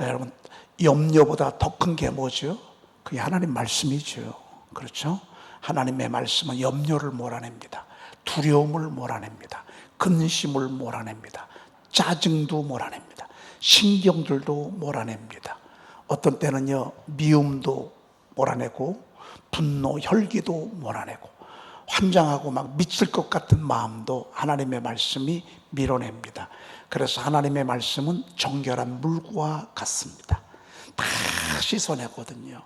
여러분, 염려보다 더 큰 게 뭐죠? 그게 하나님 말씀이죠. 그렇죠? 하나님의 말씀은 염려를 몰아냅니다. 두려움을 몰아냅니다. 근심을 몰아냅니다. 짜증도 몰아냅니다. 신경들도 몰아냅니다. 어떤 때는요, 미움도 몰아내고 분노, 혈기도 몰아내고 환장하고 막 미칠 것 같은 마음도 하나님의 말씀이 밀어냅니다. 그래서 하나님의 말씀은 정결한 물과 같습니다. 다 씻어내거든요.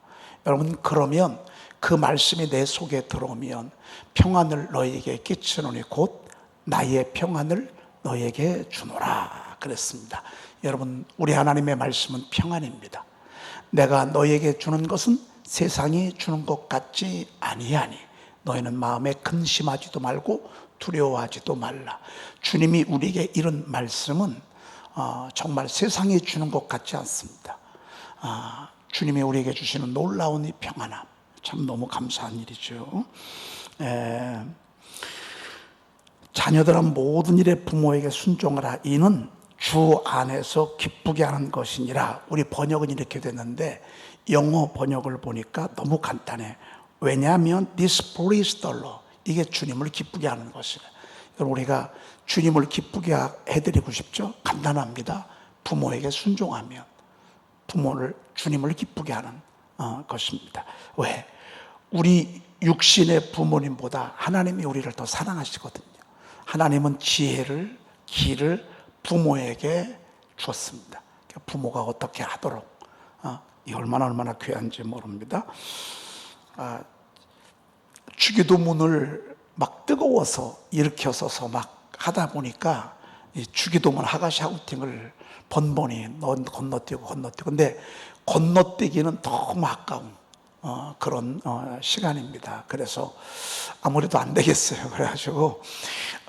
여러분, 그러면 그 말씀이 내 속에 들어오면 평안을 너에게 끼치노니 곧 나의 평안을 너에게 주노라 그랬습니다. 여러분, 우리 하나님의 말씀은 평안입니다. 내가 너에게 주는 것은 세상이 주는 것 같지 아니하니 너희는 마음에 근심하지도 말고 두려워하지도 말라. 주님이 우리에게 이런 말씀은 정말 세상이 주는 것 같지 않습니다. 주님이 우리에게 주시는 놀라운 이 평안함, 참 너무 감사한 일이죠. 자녀들은 모든 일에 부모에게 순종하라. 이는 주 안에서 기쁘게 하는 것이니라. 우리 번역은 이렇게 됐는데 영어 번역을 보니까 너무 간단해. 왜냐하면 this pleases the Lord. 이게 주님을 기쁘게 하는 것이래. 우리가 주님을 기쁘게 해드리고 싶죠? 간단합니다. 부모에게 순종하면 주님을 기쁘게 하는 것입니다. 왜? 우리 육신의 부모님보다 하나님이 우리를 더 사랑하시거든요. 하나님은 지혜를, 길을 부모에게 주었습니다. 부모가 어떻게 하도록, 이 얼마나 귀한지 모릅니다. 주기도문을 막 뜨거워서 일으켜서서 막 하다 보니까 이 주기도문 하가시 샤우팅을 번번이 건너뛰고 근데 건너뛰기는 너무 아까운 그런 시간입니다. 그래서 아무래도 안 되겠어요. 그래가지고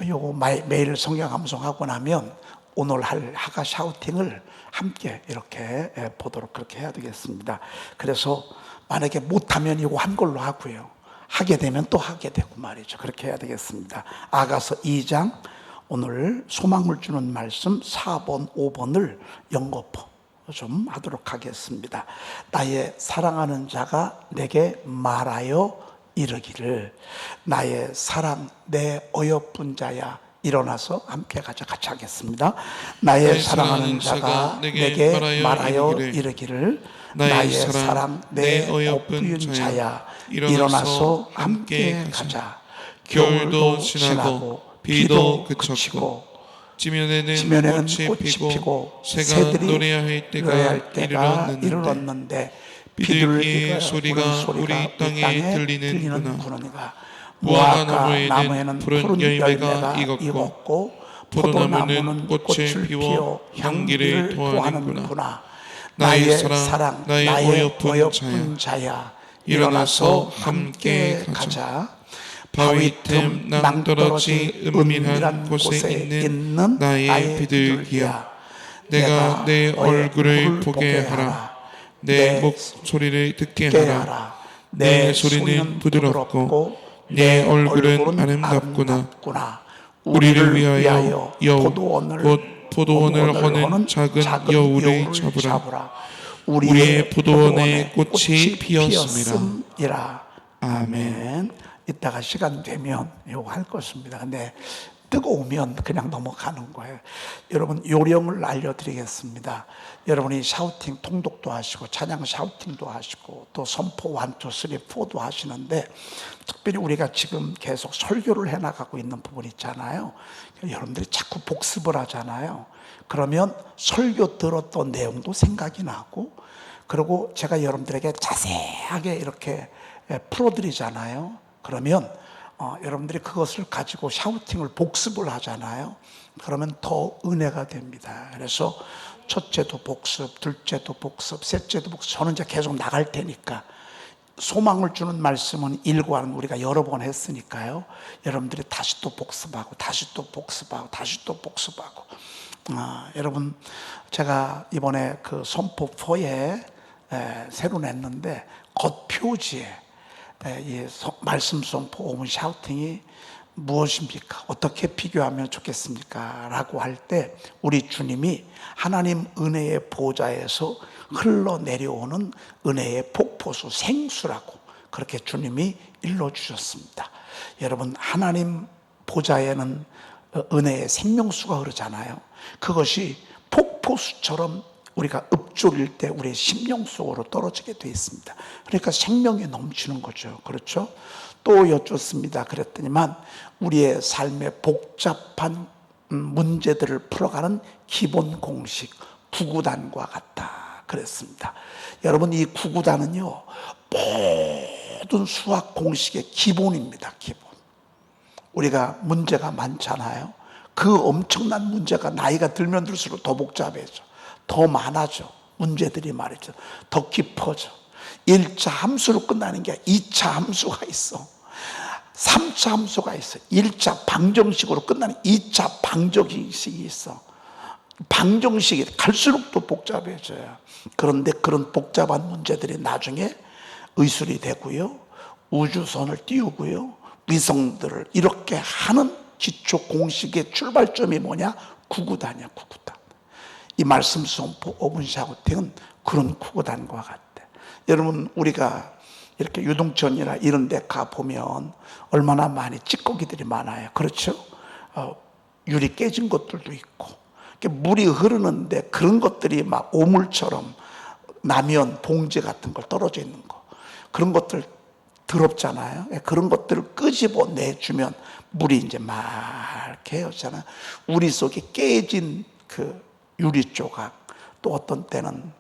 요거 매일 성경 암송하고 나면 오늘 할 하가 샤우팅을 함께 이렇게 보도록 그렇게 해야 되겠습니다. 그래서 만약에 못하면 이거 한 걸로 하고요, 하게 되면 또 하게 되고 말이죠. 그렇게 해야 되겠습니다. 아가서 2장 오늘 소망을 주는 말씀 4번 5번을 연거푸 좀 하도록 하겠습니다. 나의 사랑하는 자가 내게 말하여 이르기를 나의 사랑 내 어여쁜 자야 일어나서 함께 같이 하겠습니다. 나의 사랑하는 자가 내게 말하여 이르기를 나의 사랑 내 어여쁜 자야 일어나서 함께 가자. 겨울도 지나고 비도 그쳤고 지면에는 꽃이 피고 새들이 노래할 때가 이르렀는데 비둘기의 소리가 우리 땅에 들리는구나. 무화과 나무에는 푸른 열매가 익었고 포도나무는 꽃을 피워 향기를 토하는구나. 나의 사랑 나의 어여쁜 자야 일어나서 함께 가자. 바위 틈 낭떠러지 은밀한 곳에 있는 나의 비둘기야, 내가 내 얼굴을 보게 하라. 내 목소리를 듣게 하라. 내 소리는 부드럽고 내 얼굴은 아름답구나. 우리를 위하여 여우 곧 포도원을 허는 작은 여우를 잡으라. 우리의 포도원에 꽃이 피었음이라. 아멘. 이따가 시간 되면 이거 할 것입니다. 근데 뜨거우면 그냥 넘어가는 거예요. 여러분, 요령을 알려드리겠습니다. 여러분이 샤우팅 통독도 하시고 찬양 샤우팅도 하시고 또 선포 1, 2, 3, 4도 하시는데 특별히 우리가 지금 계속 설교를 해나가고 있는 부분 있잖아요. 여러분들이 자꾸 복습을 하잖아요. 그러면 설교 들었던 내용도 생각이 나고, 그리고 제가 여러분들에게 자세하게 이렇게 풀어드리잖아요. 그러면 여러분들이 그것을 가지고 샤우팅을 복습을 하잖아요. 그러면 더 은혜가 됩니다. 그래서 첫째도 복습, 둘째도 복습, 셋째도 복습. 저는 이제 계속 나갈 테니까 소망을 주는 말씀은 일과는 우리가 여러 번 했으니까요. 여러분들이 다시 또 복습하고 다시 또 복습하고 다시 또 복습하고. 여러분, 제가 이번에 그 선포 4에 새로 냈는데 겉표지에 이 말씀 선포 오문 샤우팅이 무엇입니까? 어떻게 비교하면 좋겠습니까? 라고 할 때 우리 주님이 하나님 은혜의 보좌에서 흘러내려오는 은혜의 폭포수 생수라고 그렇게 주님이 일러주셨습니다. 여러분, 하나님 보좌에는 은혜의 생명수가 흐르잖아요. 그것이 폭포수처럼 우리가 읊조릴 때 우리의 심령 속으로 떨어지게 되어 있습니다. 그러니까 생명이 넘치는 거죠. 그렇죠? 또 여쭙습니다. 그랬더니만 우리의 삶의 복잡한 문제들을 풀어가는 기본 공식 구구단과 같다 그랬습니다. 여러분, 이 구구단은요 모든 수학 공식의 기본입니다. 기본. 우리가 문제가 많잖아요. 그 엄청난 문제가 나이가 들면 들수록 더 복잡해져, 더 많아져. 문제들이 말이죠, 더 깊어져. 1차 함수로 끝나는 게 2차 함수가 있어, 3차 함수가 있어, 1차 방정식으로 끝나는 2차 방정식이 있어. 방정식이 갈수록 더 복잡해져요. 그런데 그런 복잡한 문제들이 나중에 의술이 되고요, 우주선을 띄우고요, 위성들을 이렇게 하는 기초 공식의 출발점이 뭐냐? 구구단이야, 구구단. 이 말씀 선포 오븐 샤우팅은 그런 구구단과 같대. 여러분, 우리가 이렇게 유동천이나 이런 데 가보면 얼마나 많이 찌꺼기들이 많아요. 그렇죠? 유리 깨진 것들도 있고, 물이 흐르는데 그런 것들이 막 오물처럼 라면 봉지 같은 걸 떨어져 있는 거, 그런 것들 더럽잖아요. 그런 것들을 끄집어 내주면 물이 이제 맑게 헤어지잖아요. 우리 속에 깨진 그 유리 조각, 또 어떤 때는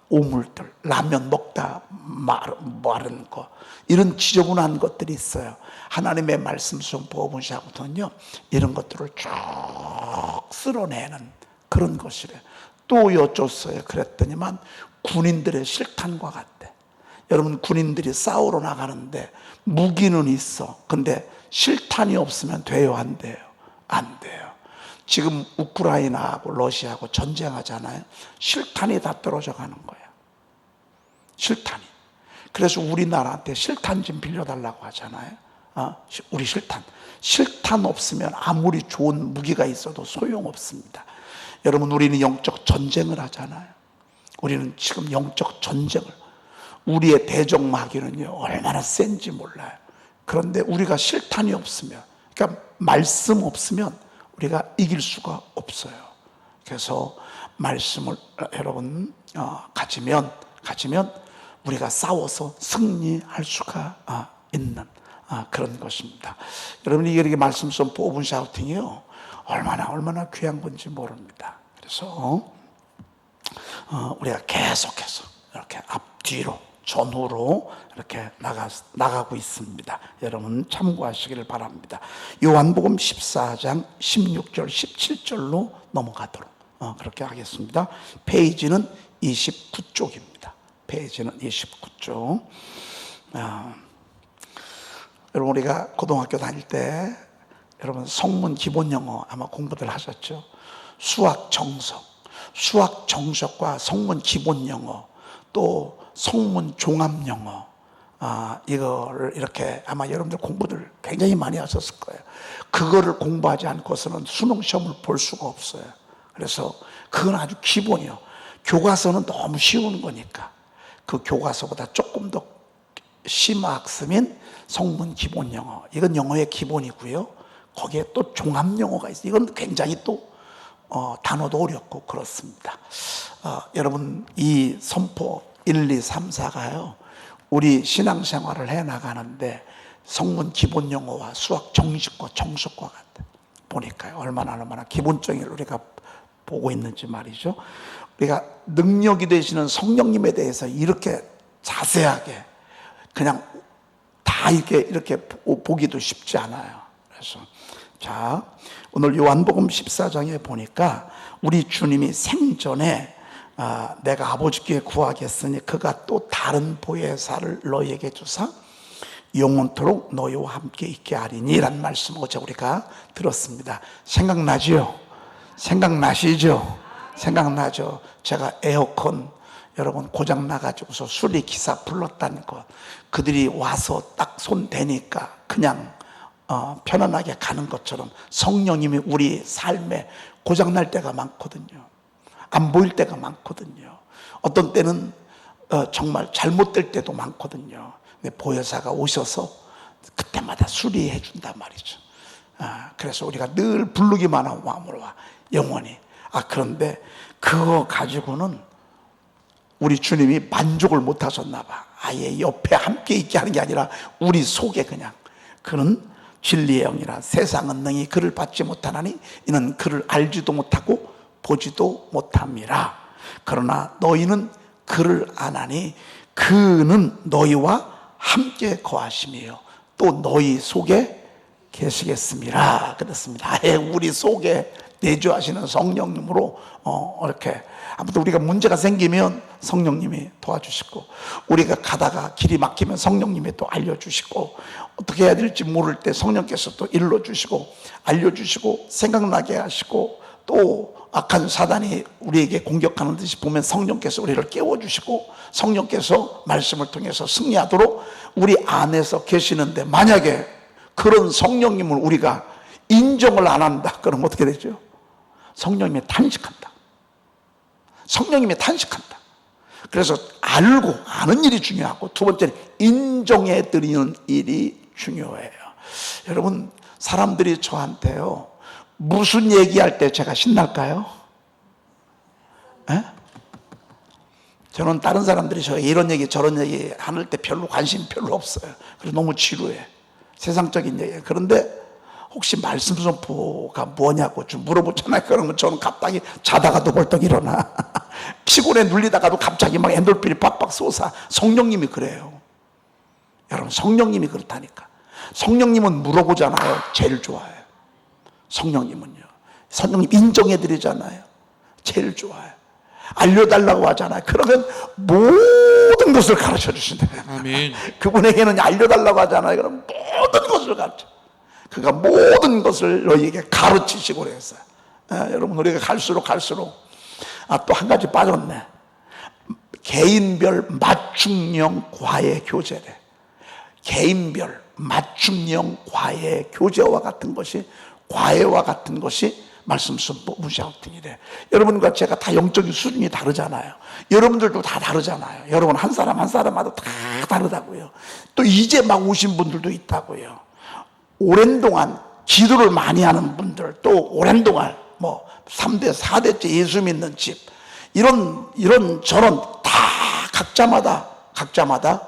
오물들, 라면 먹다 마른 거, 이런 지저분한 것들이 있어요. 하나님의 말씀 선포하고는요 이런 것들을 쭉 쓸어내는 그런 것이래요. 또 여쭸어요. 그랬더니만 군인들의 실탄과 같대. 여러분, 군인들이 싸우러 나가는데 무기는 있어. 근데 실탄이 없으면 돼요, 안 돼요? 안 돼요. 지금 우크라이나하고 러시아하고 전쟁하잖아요. 실탄이 다 떨어져 가는 거예요. 실탄이. 그래서 우리나라한테 실탄 좀 빌려달라고 하잖아요. 우리 실탄 없으면 아무리 좋은 무기가 있어도 소용없습니다. 여러분, 우리는 영적 전쟁을 하잖아요. 우리는 지금 영적 전쟁을, 우리의 대적마귀는요 얼마나 센지 몰라요. 그런데 우리가 실탄이 없으면, 그러니까 말씀 없으면 우리가 이길 수가 없어요. 그래서 말씀을 여러분 가지면 우리가 싸워서 승리할 수가 있는 그런 것입니다. 여러분이 이렇게 말씀 선포 오븐 샤우팅이요 얼마나 귀한 건지 모릅니다. 그래서 우리가 계속해서 이렇게 앞뒤로 전후로 이렇게 나가고 있습니다. 여러분 참고하시기를 바랍니다. 요한복음 14장 16절 17절로 넘어가도록 그렇게 하겠습니다. 페이지는 29쪽입니다. 페이지는 29쪽. 여러분, 우리가 고등학교 다닐 때 여러분 성문 기본 영어 아마 공부들 하셨죠? 수학 정석과 성문 기본 영어, 또 성문 종합 영어, 이거를 이렇게 아마 여러분들 공부들 굉장히 많이 하셨을 거예요. 그거를 공부하지 않고서는 수능 시험을 볼 수가 없어요. 그래서 그건 아주 기본이요. 교과서는 너무 쉬운 거니까 그 교과서보다 조금 더 심학습인 성문 기본 영어, 이건 영어의 기본이고요. 거기에 또 종합 영어가 있어요. 이건 굉장히 또 단어도 어렵고 그렇습니다. 여러분, 이 선포 1, 2, 3, 4가요 우리 신앙생활을 해나가는데 성문 기본 영어와 수학 정식과 정석과 같아 보니까요 얼마나 기본적인 우리가 보고 있는지 말이죠. 우리가 능력이 되시는 성령님에 대해서 이렇게 자세하게 그냥 다 이렇게 보기도 쉽지 않아요. 그래서 자, 오늘 요한복음 14장에 보니까 우리 주님이 생전에 내가 아버지께 구하겠으니 그가 또 다른 보혜사를 너희에게 주사 영원토록 너희와 함께 있게 하리니 라는 말씀 어제 우리가 들었습니다. 생각나지요? 생각나시죠? 생각나죠? 제가 에어컨 여러분 고장 나가지고서 수리기사 불렀다는 것, 그들이 와서 딱 손 대니까 그냥 편안하게 가는 것처럼 성령님이 우리 삶에 고장날 때가 많거든요. 안 보일 때가 많거든요. 어떤 때는 정말 잘못될 때도 많거든요. 근데 보혜사가 오셔서 그때마다 수리해 준단 말이죠. 그래서 우리가 늘 부르기만 하고 마음으로 와, 영원히. 그런데 그거 가지고는 우리 주님이 만족을 못 하셨나 봐. 아예 옆에 함께 있게 하는 게 아니라 우리 속에 그냥, 그는 진리의 영이라 세상은 능히 그를 받지 못하나니 이는 그를 알지도 못하고 보지도 못함이라. 그러나 너희는 그를 아나니 그는 너희와 함께 거하심이요 또 너희 속에 계시겠습니다. 그렇습니다. 아예 우리 속에 내주하시는 성령님으로 이렇게 아무튼 우리가 문제가 생기면 성령님이 도와주시고, 우리가 가다가 길이 막히면 성령님이 또 알려주시고, 어떻게 해야 될지 모를 때 성령께서 또 일러주시고 알려주시고 생각나게 하시고, 또 악한 사단이 우리에게 공격하는 듯이 보면 성령께서 우리를 깨워주시고 성령께서 말씀을 통해서 승리하도록 우리 안에서 계시는데, 만약에 그런 성령님을 우리가 인정을 안 한다 그럼 어떻게 되죠? 성령님이 탄식한다. 성령님이 탄식한다. 그래서 알고 아는 일이 중요하고, 두 번째는 인정해 드리는 일이 중요해요. 여러분, 사람들이 저한테요 무슨 얘기할 때 제가 신날까요? 에? 저는 다른 사람들이 저 이런 얘기 저런 얘기 하는 때 별로 관심 별로 없어요. 그래서 너무 지루해, 세상적인 얘기. 그런데 혹시 말씀 선포가 뭐냐고 좀 물어보잖아요. 그러면 저는 갑자기 자다가도 벌떡 일어나. 피곤에 눌리다가도 갑자기 막 엔돌핀이 빡빡 솟아. 성령님이 그래요. 여러분, 성령님이 그렇다니까. 성령님은 물어보잖아요. 제일 좋아요. 성령님은요, 성령님 인정해드리잖아요. 제일 좋아요. 알려달라고 하잖아요. 그러면 모든 것을 가르쳐 주신대요. 아멘. 그분에게는 알려달라고 하잖아요. 그럼 모든 것을 가르쳐. 그가 모든 것을 너희에게 가르치시고 그랬어요. 여러분, 우리가 갈수록 또 한 가지 빠졌네. 개인별 맞춤형 과외 교제래. 개인별 맞춤형 과외 교제와 같은 것이, 과외와 같은 것이 말씀 선포 무시학등이래. 여러분과 제가 다 영적인 수준이 다르잖아요. 여러분들도 다 다르잖아요. 여러분 한 사람 한 사람마다 다 다르다고요. 또 이제 막 오신 분들도 있다고요. 오랜 동안 기도를 많이 하는 분들, 또 오랜 동안 3대 4대째 예수 믿는 집, 이런 저런 다 각자마다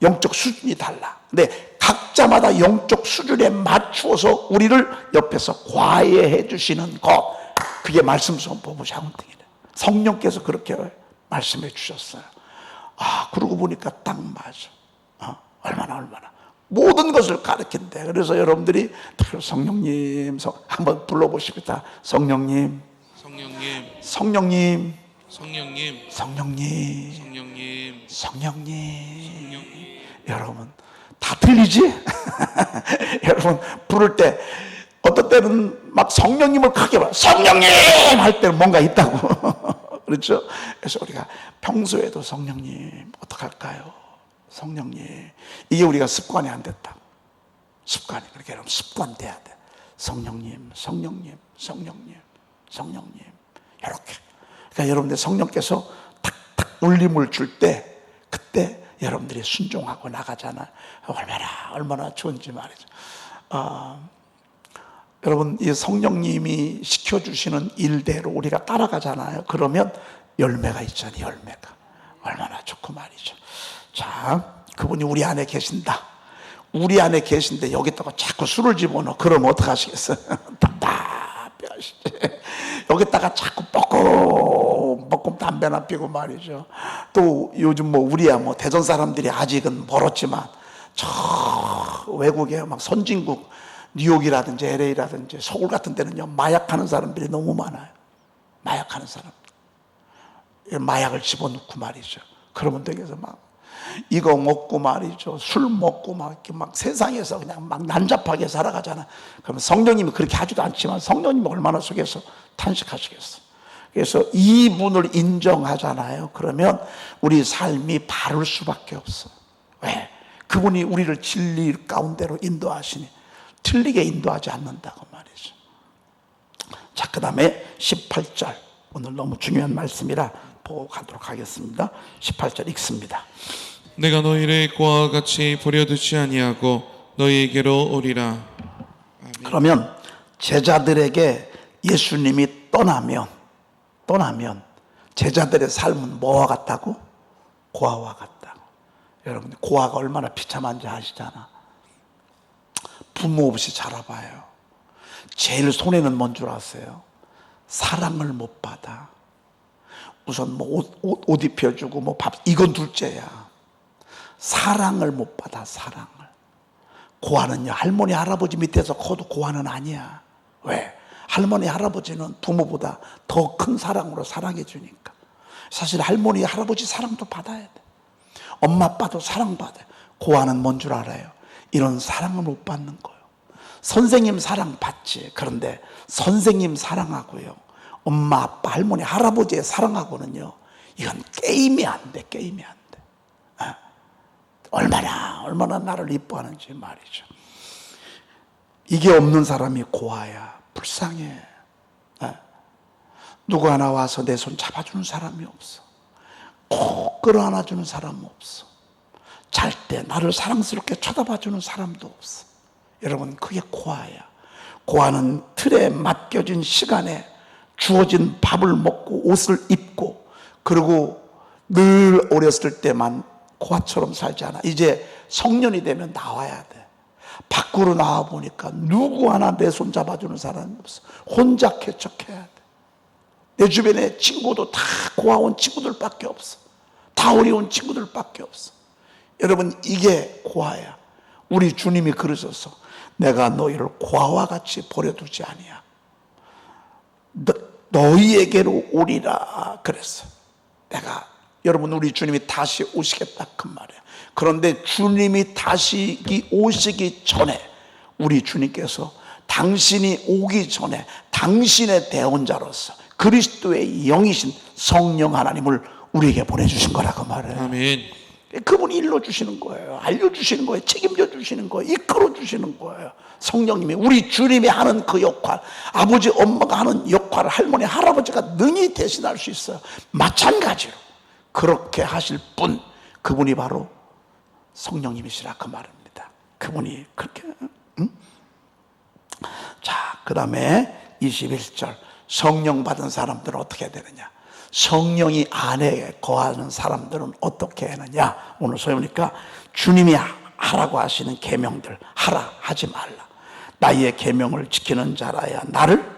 영적 수준이 달라. 근데 각자마다 영적 수준에 맞추어서 우리를 옆에서 과외해 주시는 것, 그게 말씀 선포부 자문등이래. 성령께서 그렇게 말씀해 주셨어요. 그러고 보니까 딱 맞아. 얼마나 모든 것을 가르친대. 그래서 여러분들이 성령님 한번 불러보십시다. 성령님, 여러분 다 들리지? 여러분 부를 때 어떤 때는 막 성령님을 크게 말, 성령님 할 때는 뭔가 있다고. 그렇죠? 그래서 우리가 평소에도 성령님 어떡할까요? 성령님, 이게 우리가 습관이 안 됐다. 습관이. 그렇게 여러분 습관 돼야 돼. 성령님 이렇게. 그러니까 여러분들 성령께서 탁탁 울림을 줄 때, 그때 여러분들이 순종하고 나가잖아. 얼마나 좋은지 말이죠. 여러분, 이 성령님이 시켜주시는 일대로 우리가 따라가잖아요. 그러면 열매가 있잖아요. 열매가 얼마나 좋고 말이죠. 자, 그분이 우리 안에 계신다. 우리 안에 계신데 여기다가 자꾸 술을 집어넣어. 그럼 어떡하시겠어요? 답답해하시지. 여기다가 자꾸 뻐끔 담배나 피고 말이죠. 또 요즘 우리야 대전 사람들이 아직은 멀었지만 저 외국에 막 선진국 뉴욕이라든지 LA라든지 서울 같은 데는요, 마약하는 사람들이 너무 많아요. 마약하는 사람. 마약을 집어넣고 말이죠. 그러면 되겠어. 이거 먹고 말이죠. 술 먹고 이렇게 세상에서 그냥 난잡하게 살아가잖아. 그러면 성령님이 그렇게 하지도 않지만 성령님이 얼마나 속에서 탄식하시겠어. 그래서 이분을 인정하잖아요. 그러면 우리 삶이 바를 수밖에 없어. 왜? 그분이 우리를 진리 가운데로 인도하시니. 틀리게 인도하지 않는다고 말이죠. 자, 그 다음에 18절, 오늘 너무 중요한 말씀이라 보고 가도록 하겠습니다. 18절 읽습니다. 내가 너희를 고아와 같이 버려두지 아니하고 너희에게로 오리라. 그러면 제자들에게 예수님이 떠나면 제자들의 삶은 뭐와 같다고? 고아와 같다고. 여러분, 고아가 얼마나 비참한지 아시잖아. 부모 없이 자라봐요. 제일 손해는 뭔 줄 아세요? 사랑을 못 받아. 우선 뭐 옷 입혀주고 뭐 밥, 이건 둘째야. 사랑을 못 받아. 사랑을. 고아는요, 할머니 할아버지 밑에서 커도 고아는 아니야. 왜? 할머니 할아버지는 부모보다 더 큰 사랑으로 사랑해 주니까. 사실 할머니 할아버지 사랑도 받아야 돼. 엄마 아빠도 사랑받아요. 고아는 뭔 줄 알아요? 이런 사랑을 못 받는 거예요. 선생님 사랑 받지. 그런데 선생님 사랑하고요, 엄마 아빠 할머니 할아버지의 사랑하고는요, 이건 게임이 안 돼. 게임이 안 돼. 얼마나 나를 이뻐하는지 말이죠. 이게 없는 사람이 고아야. 불쌍해. 누구 하나 와서 내 손 잡아주는 사람이 없어. 꼭 끌어안아주는 사람은 없어. 잘 때 나를 사랑스럽게 쳐다봐주는 사람도 없어. 여러분, 그게 고아야. 고아는 틀에 맡겨진 시간에 주어진 밥을 먹고 옷을 입고, 그리고 늘 어렸을 때만 고아처럼 살지 않아. 이제 성년이 되면 나와야 돼. 밖으로 나와 보니까 누구 하나 내 손 잡아주는 사람이 없어. 혼자 개척해야 돼. 내 주변에 친구도 다 고아온 친구들밖에 없어. 다 어려운 친구들밖에 없어. 여러분, 이게 고아야. 우리 주님이 그러셔서 내가 너희를 고아와 같이 버려두지 아니야. 너희에게로 오리라 그랬어. 내가, 여러분, 우리 주님이 다시 오시겠다 그 말이에요. 그런데 주님이 다시 오시기 전에 우리 주님께서 당신이 오기 전에 당신의 대언자로서 그리스도의 영이신 성령 하나님을 우리에게 보내주신 거라고 말해요. 아멘. 그분이 일러주시는 거예요. 알려주시는 거예요. 책임져 주시는 거예요. 이끌어 주시는 거예요. 성령님이, 우리 주님이 하는 그 역할, 아버지 엄마가 하는 역할을 할머니 할아버지가 능히 대신할 수 있어요. 마찬가지로 그렇게 하실 분, 그분이 바로 성령님이시라 그 말입니다. 그분이 그렇게. 자, 그 다음에 21절, 성령 받은 사람들은 어떻게 되느냐? 성령이 안에 거하는 사람들은 어떻게 하느냐? 오늘 소위니까 주님이 하라고 하시는 계명들, 하라, 하지 말라. 나의 계명을 지키는 자라야 나를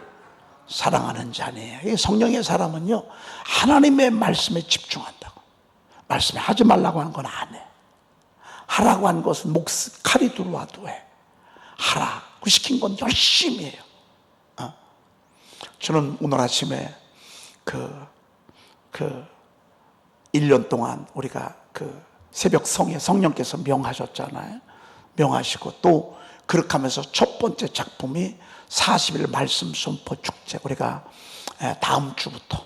사랑하는 자니. 성령의 사람은요, 하나님의 말씀에 집중한다고. 말씀에 하지 말라고 하는 건 안 해. 하라고 하는 것은 칼이 들어와도 해. 하라고 시킨 건 열심히 해요. 저는 오늘 아침에 1년 동안 우리가 새벽 성에 성령께서 명하셨잖아요. 명하시고 또 그렇게 하면서 첫 번째 작품이 40일 말씀 선포 축제. 우리가 다음 주부터,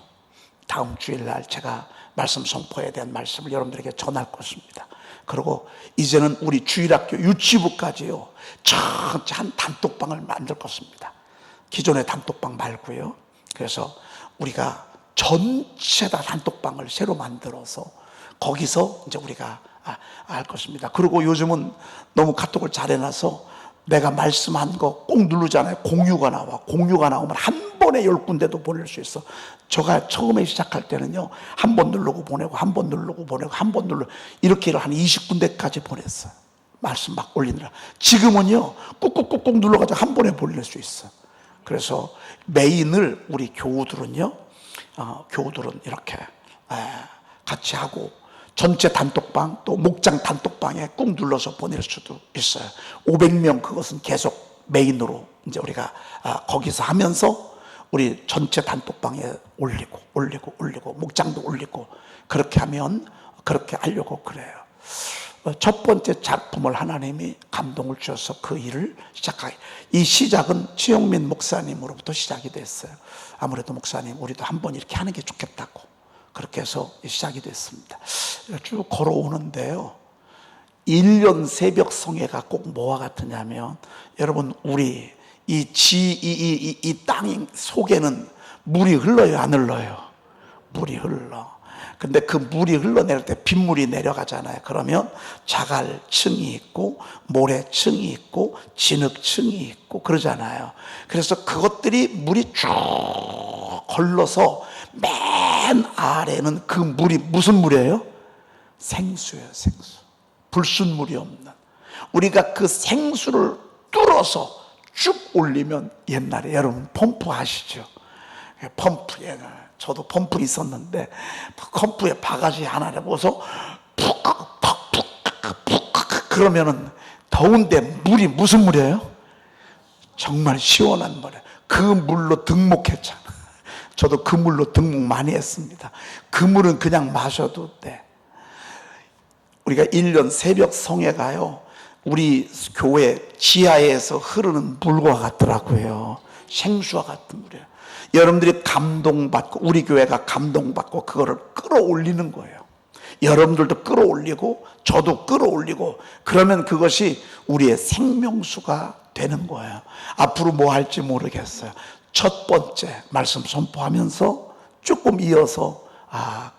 다음 주일날 제가 말씀 선포에 대한 말씀을 여러분들에게 전할 것입니다. 그리고 이제는 우리 주일학교 유치부까지요, 전체 한 단톡방을 만들 것입니다. 기존의 단톡방 말고요. 그래서 우리가 전체 다 단톡방을 새로 만들어서 거기서 이제 우리가 할 것입니다. 그리고 요즘은 너무 카톡을 잘 해놔서 내가 말씀한 거 꼭 누르잖아요. 공유가 나와. 공유가 나오면 한 번에 10군데도 보낼 수 있어. 제가 처음에 시작할 때는요, 한 번 누르고 보내고, 한 번 누르고 보내고, 한 번 누르고, 이렇게 한 20군데까지 보냈어요. 말씀 막 올리느라. 지금은요, 꾹꾹꾹꾹 눌러가지고 한 번에 보낼 수 있어. 그래서 메인을 우리 교우들은 이렇게 같이 하고, 전체 단톡방 또 목장 단톡방에 꾹 눌러서 보낼 수도 있어요. 500명, 그것은 계속 메인으로 이제 우리가 거기서 하면서 우리 전체 단톡방에 올리고 목장도 올리고, 그렇게 하면, 그렇게 하려고 그래요. 첫 번째 작품을 하나님이 감동을 주셔서 그 일을 시작하게. 이 시작은 최영민 목사님으로부터 시작이 됐어요. 아무래도 목사님, 우리도 한번 이렇게 하는 게 좋겠다고 그렇게 해서 시작이 됐습니다. 쭉 걸어오는데요, 1년 새벽 성회가 꼭 뭐와 같으냐면, 여러분, 우리 이 땅 속에는 물이 흘러요, 안 흘러요? 물이 흘러. 근데 그 물이 흘러내릴 때 빗물이 내려가잖아요. 그러면 자갈층이 있고 모래층이 있고 진흙층이 있고 그러잖아요. 그래서 그것들이 물이 쭉 걸러서 맨 아래는 그 물이 무슨 물이에요? 생수예요, 생수. 불순물이 없는. 우리가 그 생수를 뚫어서 쭉 올리면, 옛날에 여러분 펌프 아시죠? 펌프에, 저도 펌프 있었는데 펌프에 바가지 하나를 보서 푹푹푹푹 그러면은 더운데 물이 무슨 물이에요? 정말 시원한 물이에요. 그 물로 등목했잖아. 저도 그 물로 등목 많이 했습니다. 그 물은 그냥 마셔도 돼. 우리가 1년 새벽 성회가요, 우리 교회 지하에서 흐르는 물과 같더라고요. 생수와 같은 물이에요. 여러분들이 감동받고, 우리 교회가 감동받고 그거를 끌어올리는 거예요. 여러분들도 끌어올리고 저도 끌어올리고, 그러면 그것이 우리의 생명수가 되는 거예요. 앞으로 뭐 할지 모르겠어요. 첫 번째 말씀 선포하면서 조금 이어서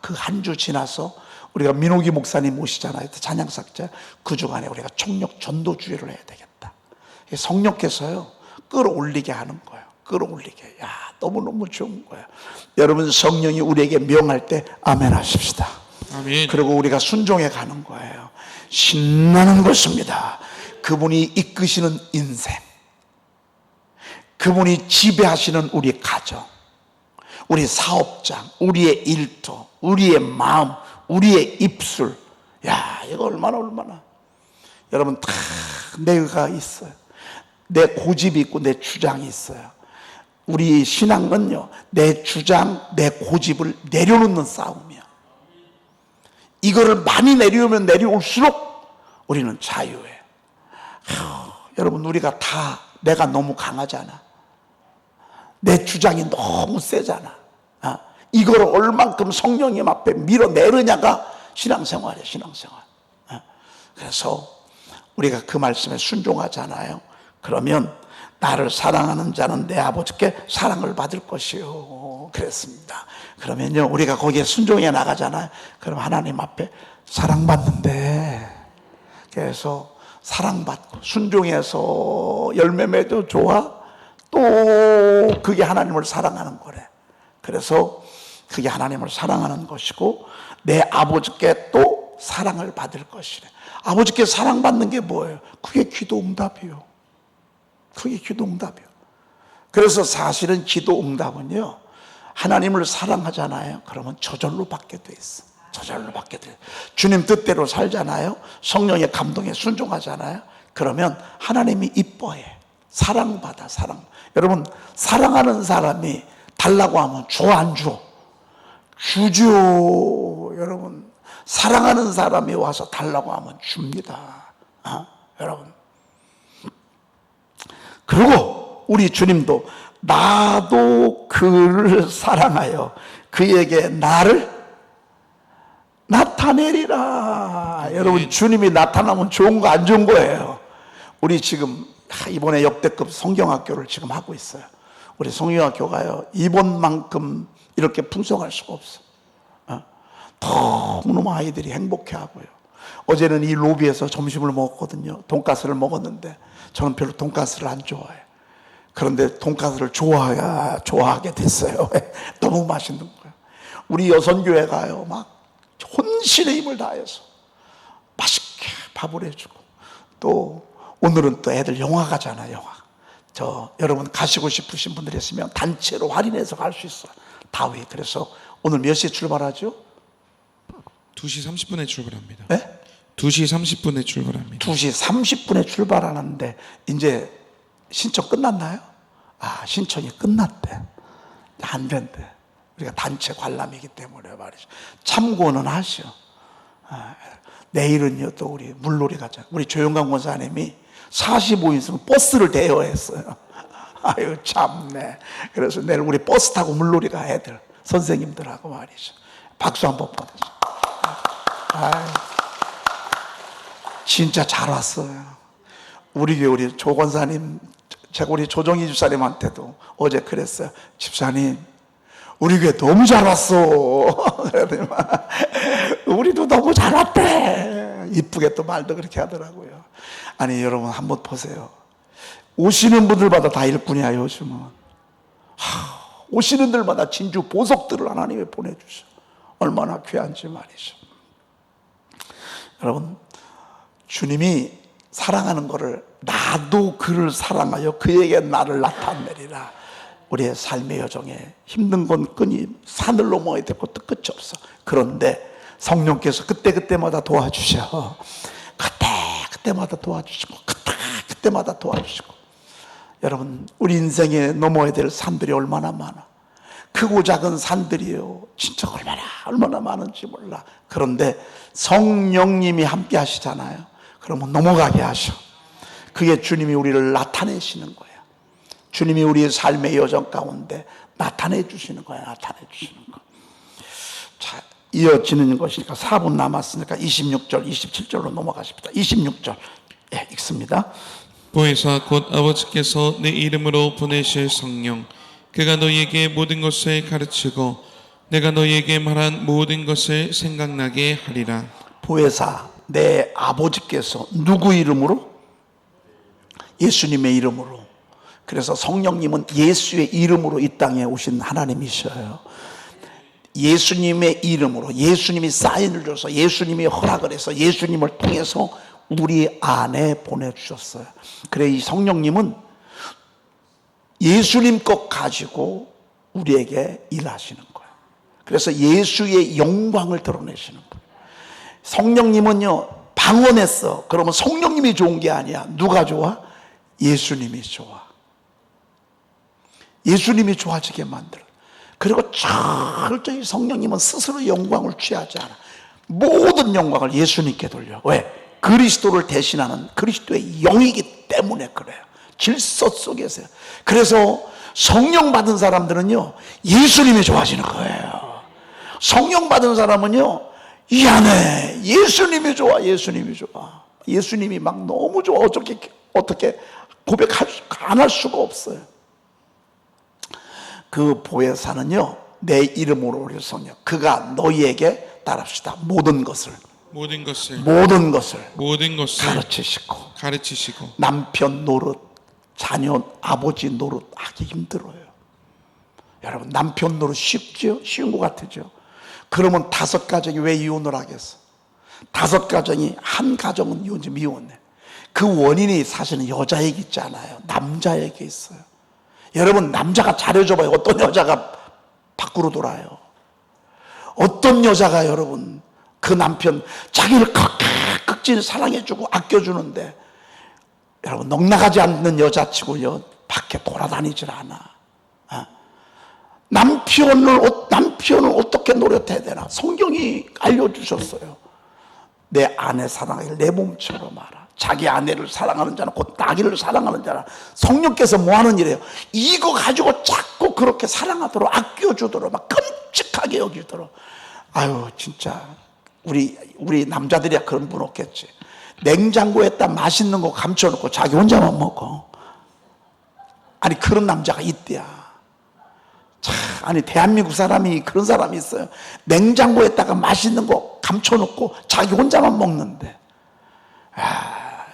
그 한 주 지나서 우리가 민호기 목사님 모시잖아요. 찬양삭제. 그 주간에 우리가 총력 전도주의를 해야 되겠다. 성령께서요 끌어올리게 하는 거예요. 끌어올리게. 야, 너무너무 좋은 거예요. 여러분, 성령이 우리에게 명할 때 아멘 하십시다. 아멘. 그리고 우리가 순종해 가는 거예요. 신나는 것입니다. 그분이 이끄시는 인생, 그분이 지배하시는 우리 가정, 우리 사업장, 우리의 일터, 우리의 마음, 우리의 입술. 야, 이거 얼마나 여러분, 다 내가 있어요. 내 고집이 있고 내 주장이 있어요. 우리 신앙은요, 내 주장, 내 고집을 내려놓는 싸움이야. 이거를 많이 내려오면 내려올수록 우리는 자유해. 여러분, 우리가 다 내가 너무 강하잖아. 내 주장이 너무 세잖아. 이걸 얼만큼 성령님 앞에 밀어내느냐가 신앙생활이에요, 신앙생활. 그래서 우리가 그 말씀에 순종하잖아요. 그러면 나를 사랑하는 자는 내 아버지께 사랑을 받을 것이요, 그랬습니다. 그러면요, 우리가 거기에 순종해 나가잖아요. 그럼 하나님 앞에 사랑받는데, 그래서 사랑받고 순종해서 열매 맺어 좋아? 또 그게 하나님을 사랑하는 거래. 그래서 그게 하나님을 사랑하는 것이고 내 아버지께 또 사랑을 받을 것이래. 아버지께 사랑받는 게 뭐예요? 그게 기도응답이요. 그게 기도응답이요. 그래서 사실은 기도응답은요, 하나님을 사랑하잖아요. 그러면 저절로 받게 돼 있어. 저절로 받게 돼. 주님 뜻대로 살잖아요. 성령의 감동에 순종하잖아요. 그러면 하나님이 이뻐해. 사랑받아, 사랑. 여러분, 사랑하는 사람이 달라고 하면 줘, 안 줘? 주죠. 여러분, 사랑하는 사람이 와서 달라고 하면 줍니다. 여러분. 그리고 우리 주님도 나도 그를 사랑하여 그에게 나를 나타내리라. 여러분, 주님이 나타나면 좋은 거 안 좋은 거예요. 우리 지금 이번에 역대급 성경학교를 지금 하고 있어요. 우리 성경학교가요, 이번만큼 이렇게 풍성할 수가 없어. 너무너무 아이들이 행복해하고요. 어제는 이 로비에서 점심을 먹었거든요. 돈가스를 먹었는데 저는 별로 돈가스를 안 좋아해요. 그런데 돈가스를 좋아하게 됐어요. 너무 맛있는 거예요. 우리 여선교회가요, 막 혼신의 힘을 다해서 맛있게 밥을 해주고, 또 오늘은 또 애들 영화 가잖아요. 영화. 여러분 가시고 싶으신 분들 있으면 단체로 할인해서 갈 수 있어요. 다위. 그래서 오늘 몇 시에 출발하죠? 2시 30분에 출발합니다. 네? 2시 30분에 출발합니다. 2시 30분에 출발하는데 이제 신청 끝났나요? 신청이 끝났대. 안 된대. 우리가 단체 관람이기 때문에 말이죠. 참고는 하시오. 내일은요, 또 우리 물놀이 가자. 우리 조영강 권사님이 45인승 버스를 대여했어요. 아유, 참네. 그래서 내일 우리 버스 타고 물놀이 가, 애들, 선생님들하고 말이죠. 박수 한번 받으시죠. 진짜 잘 왔어요. 우리 교회 우리 조 권사님, 제가 우리 조정희 집사님한테도 어제 그랬어요. 집사님, 우리 교회 너무 잘 왔어. 그러더니 우리도 너무 잘 왔대. 이쁘게 또 말도 그렇게 하더라고요. 아니 여러분 한번 보세요. 오시는 분들마다 다 일꾼이야 요즘은. 오시는 들마다 진주 보석들을 하나님이 보내주셔. 얼마나 귀한지 말이죠. 여러분, 주님이 사랑하는 것을 나도 그를 사랑하여 그에게 나를 나타내리라. 우리의 삶의 여정에 힘든 건 끈이 산을 넘어야 될 것도 끝이 없어. 그런데 성령께서 그때그때마다 도와주셔. 그때마다 도와주시고 그때마다 도와주시고. 여러분, 우리 인생에 넘어야 될 산들이 얼마나 많아. 크고 작은 산들이요, 진짜 얼마나 많은지 몰라. 그런데 성령님이 함께 하시잖아요. 그러면 넘어가게 하셔. 그게 주님이 우리를 나타내시는 거예요. 주님이 우리의 삶의 여정 가운데 나타내 주시는 거예요. 나타내 주시는 거. 자, 이어지는 것이니까 4분 남았으니까 26절, 27절로 넘어가십니다. 26절, 예, 읽습니다. 보혜사 곧 아버지께서 내 이름으로 보내실 성령, 그가 너희에게 모든 것을 가르치고 내가 너희에게 말한 모든 것을 생각나게 하리라. 보혜사, 내 아버지께서 누구 이름으로? 예수님의 이름으로. 그래서 성령님은 예수의 이름으로 이 땅에 오신 하나님이셔요. 예수님의 이름으로, 예수님이 사인을 줘서, 예수님이 허락을 해서, 예수님을 통해서 우리 안에 보내주셨어요. 그래, 이 성령님은 예수님 것 가지고 우리에게 일하시는 거예요. 그래서 예수의 영광을 드러내시는 거예요. 성령님은요, 방언했어. 그러면 성령님이 좋은 게 아니야. 누가 좋아? 예수님이 좋아. 예수님이 좋아지게 만들어. 그리고 철저히 성령님은 스스로 영광을 취하지 않아. 모든 영광을 예수님께 돌려. 왜? 그리스도를 대신하는 그리스도의 영이기 때문에 그래요. 질서 속에서요. 그래서 성령 받은 사람들은요, 예수님이 좋아지는 거예요. 성령 받은 사람은요, 이 안에 예수님이 좋아. 예수님이 좋아. 예수님이 막 너무 좋아. 어떻게 안 할 수가 없어요. 그 보혜사는요, 내 이름으로 오실 성령, 그가 너희에게 따릅시다. 모든 것을 가르치시고 남편 노릇, 자녀 아버지 노릇 하기 힘들어요. 여러분, 남편 노릇 쉽죠? 쉬운 것 같으죠? 그러면 5가정이 왜 이혼을 하겠어? 5가정이, 한 가정은 이혼해. 그 원인이 사실은 여자에게 있지 않아요. 남자에게 있어요. 여러분, 남자가 잘해줘봐요. 어떤 여자가 밖으로 돌아요? 어떤 여자가 여러분, 그 남편 자기를 극진히 사랑해주고 아껴주는데, 여러분, 넉나가지 않는 여자치고요, 밖에 돌아다니질 않아. 남편을 어떻게 노릇해야 되나? 성경이 알려주셨어요. 내 아내 사랑하기를 내 몸처럼 알아. 자기 아내를 사랑하는 자는 곧 나기를 사랑하는 자라. 성령께서 뭐 하는 일이에요? 이거 가지고 자꾸 그렇게 사랑하도록, 아껴주도록, 막 끔찍하게 여기도록. 아유, 진짜 우리 남자들이야 그런 분 없겠지. 냉장고에다 맛있는 거 감춰놓고 자기 혼자만 먹어. 아니, 그런 남자가 있대야. 참, 아니, 대한민국 사람이 그런 사람이 있어요. 냉장고에다가 맛있는 거 감춰놓고 자기 혼자만 먹는데.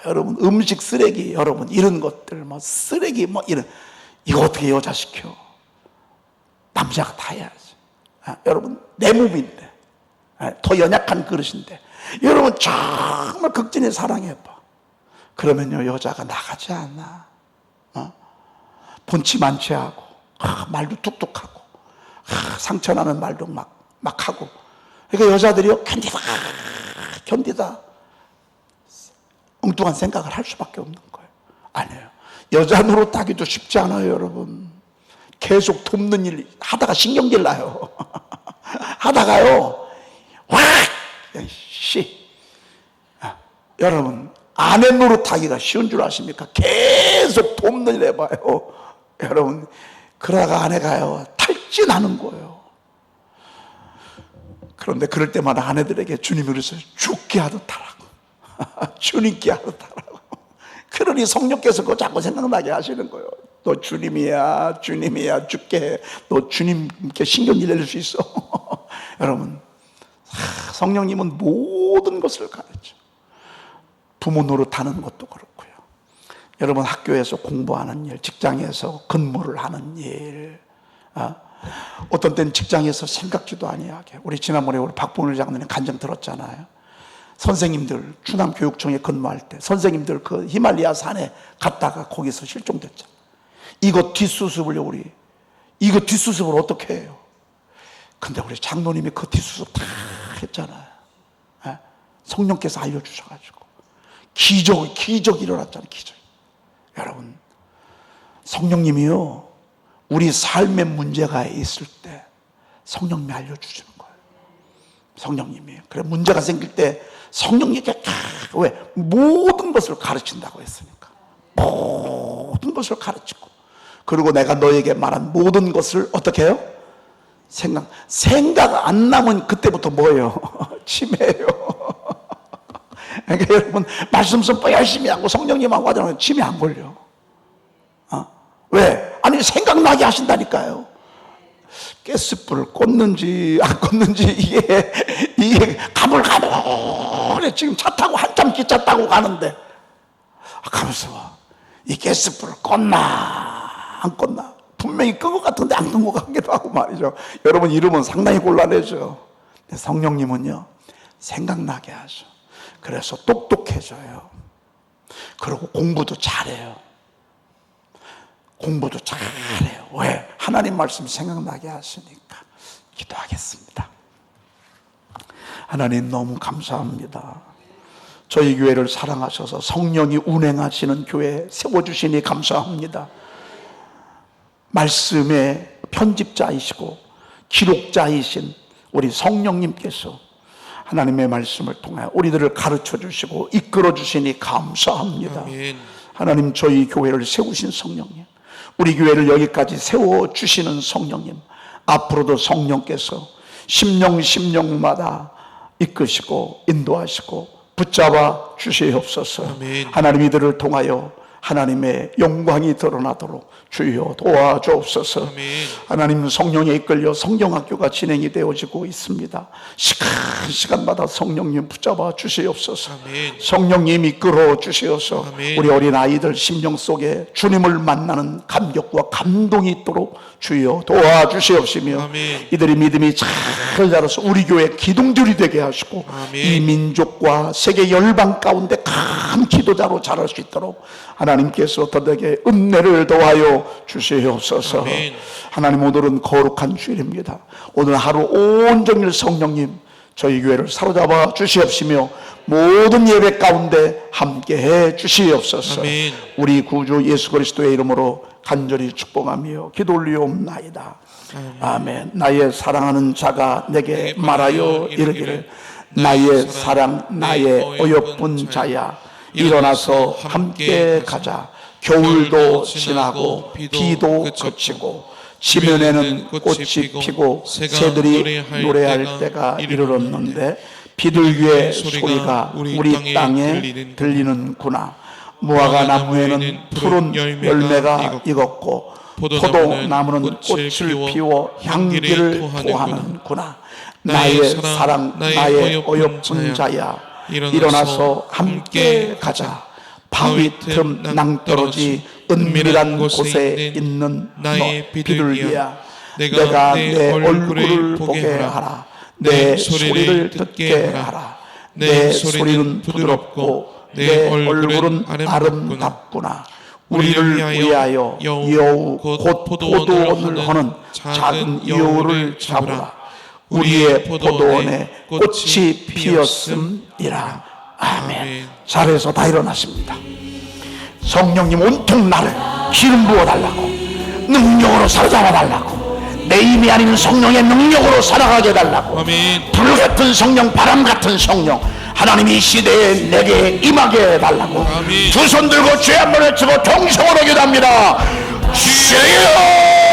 여러분, 음식 쓰레기, 여러분, 이런 것들, 뭐, 쓰레기, 뭐, 이거 어떻게 여자 시켜? 남자가 다 해야지. 여러분, 내 몸인데, 더 연약한 그릇인데, 여러분, 정말 극진히 사랑해봐. 그러면요, 여자가 나가지 않아. 본치 많지 하고, 말도 뚝뚝하고, 상처나는 말도 막 하고. 그러니까 여자들이요, 견디다. 엉뚱한 생각을 할 수밖에 없는 거예요. 아니에요. 여자 노릇하기도 쉽지 않아요, 여러분. 계속 돕는 일 하다가 신경질 나요. 하다가요, 여러분, 아내 노릇하기가 쉬운 줄 아십니까? 계속 돕는 일 해봐요. 여러분, 그러다가 아내가요, 탈진하는 거예요. 그런데 그럴 때마다 아내들에게 주님이 그래서 죽게 하듯 하라고. 주님께 하다라고. 그러니 성령께서 그거 자꾸 생각나게 하시는 거예요. 너 주님이야, 주님이야, 죽게 너 주님께 신경질 낼 수 있어. 여러분, 성령님은 모든 것을 가르쳐. 부모 노릇하는 것도 그렇고요. 여러분 학교에서 공부하는 일, 직장에서 근무를 하는 일, 어떤 때는 직장에서 생각지도 아니하게. 우리 지난번에 우리 박봉일 장로님 간증 들었잖아요. 선생님들 충남교육청에 근무할 때 선생님들 그 히말리아 산에 갔다가 거기서 실종됐잖아요. 이거 뒷수습을 어떻게 해요? 근데 우리 장로님이 그 뒷수습 다 했잖아요. 성령께서 알려주셔가지고 기적이 일어났잖아요. 기적. 여러분, 성령님이요, 우리 삶에 문제가 있을 때 성령님이 알려주시는 거예요. 성령님이에요. 그래, 문제가 생길 때 성령님께 왜? 모든 것을 가르친다고 했으니까. 모든 것을 가르치고, 그리고 내가 너에게 말한 모든 것을 어떻게 해요? 생각 안 나면 그때부터 뭐예요? 치매예요. 그러니까 여러분, 말씀 선포 열심히 하고 성령님하고 하자면 치매 안 걸려. 왜? 아니, 생각나게 하신다니까요. 가스불을 껐는지 안 껐는지 이게 가물가물해. 지금 차 타고 한참 기차 타고 가는데 가면서 이 가스불을 껐나 안 껐나, 분명히 끈 것 같은데 안 끈 것 같기도 하고 말이죠. 여러분, 이러면 상당히 곤란해져. 근데 성령님은요, 생각나게 하셔. 그래서 똑똑해져요. 그리고 공부도 잘해요. 공부도 잘해요. 왜? 하나님 말씀 생각나게 하시니까. 기도하겠습니다. 하나님, 너무 감사합니다. 저희 교회를 사랑하셔서 성령이 운행하시는 교회 세워주시니 감사합니다. 말씀의 편집자이시고 기록자이신 우리 성령님께서 하나님의 말씀을 통하여 우리들을 가르쳐 주시고 이끌어 주시니 감사합니다. 아멘. 하나님, 저희 교회를 세우신 성령님, 우리 교회를 여기까지 세워주시는 성령님, 앞으로도 성령께서 심령마다 이끄시고 인도하시고 붙잡아 주시옵소서. 아멘. 하나님, 이들을 통하여 하나님의 영광이 드러나도록 주여 도와주옵소서. 아멘. 하나님, 성령에 이끌려 성경학교가 진행이 되어지고 있습니다. 시간마다 성령님 붙잡아 주시옵소서. 아멘. 성령님 이끌어 주시옵소서. 아멘. 우리 어린 아이들 심령 속에 주님을 만나는 감격과 감동이 있도록 주여 도와주시옵시며, 아멘. 이들이 믿음이 잘 자라서 우리 교회 기둥들이 되게 하시고 아멘. 이 민족과 세계 열방 가운데 큰 기도자로 자랄 수 있도록 하나님께서 저에게 은혜를 더하여 주시옵소서. 아멘. 하나님, 오늘은 거룩한 주일입니다. 오늘 하루 온종일 성령님 저희 교회를 사로잡아 주시옵시며 모든 예배 가운데 함께해 주시옵소서. 아멘. 우리 구주 예수 그리스도의 이름으로 간절히 축복하며 기도 올리옵나이다. 아멘. 나의 사랑하는 자가 내게 말하여 이르기를, 나의 사랑 나의 어여쁜 자야, 일어나서 함께 가자. 겨울도 지나고 비도 그치고 지면에는 꽃이 피고 새들이 노래할 때가 이르렀는데 비둘기의 소리가 우리 땅에 들리는구나. 무화과 나무에는 푸른 열매가 익었고 포도나무는 꽃을 피워 향기를 토하는구나. 나의 사랑 나의 어여쁜 자야, 일어나서 함께 가자. 바위 틈 낭떠러지 은밀한 곳에 있는 너의 비둘기야, 내가 내 얼굴을 보게 하라. 내 소리를 듣게 하라. 내 소리는 부드럽고 내 얼굴은 아름답구나. 우리를 위하여 여우 곧 포도원을 하는 작은 여우를 잡으라. 우리의 포도원에 꽃이 피었음이라. 아멘. 잘해서 다 일어났습니다. 성령님, 온통 나를 기름 부어달라고, 능력으로 사로잡아달라고, 내 힘이 아닌 성령의 능력으로 살아가게 해달라고. 아멘. 불 같은 성령, 바람 같은 성령, 하나님이 이 시대에 내게 임하게 해달라고. 아멘. 두 손 들고 죄 한번 외치고 동성으로 기도합니다. 주여!